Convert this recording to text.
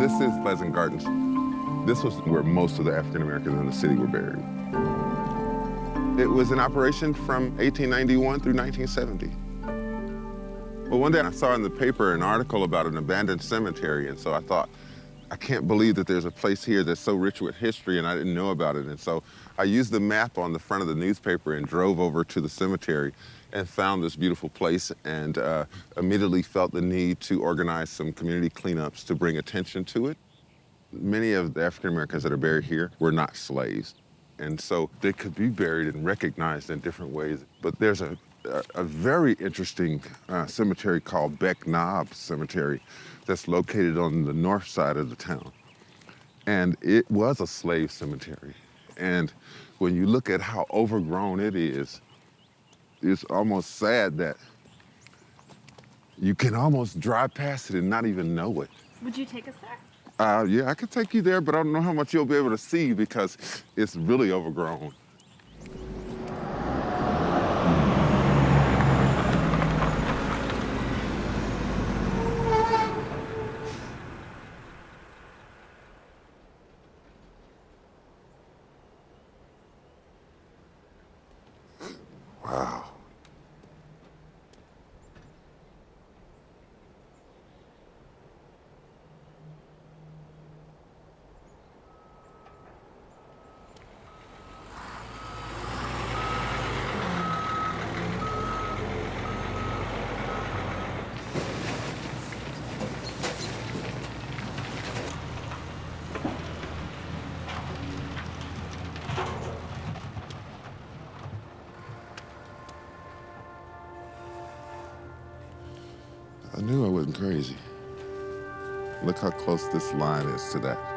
This is Pleasant Gardens. This was where most of the African Americans in the city were buried. It was in operation from 1891 through 1970. Well, one day I saw in the paper an article about an abandoned cemetery, and so I thought, I can't believe that there's a place here that's so rich with history and I didn't know about it. And so I used the map on the front of the newspaper and drove over to the cemetery and found this beautiful place, and immediately felt the need to organize some community cleanups to bring attention to it. Many of the African Americans that are buried here were not slaves. And so they could be buried and recognized in different ways. But there's a very interesting cemetery called Beck Knob Cemetery that's located on the north side of the town. And it was a slave cemetery. And when you look at how overgrown it is, it's almost sad that you can almost drive past it and not even know it. Would you take us there? Yeah, I could take you there, but I don't know how much you'll be able to see because it's really overgrown. Wow. I knew I wasn't crazy. Look how close this line is to that.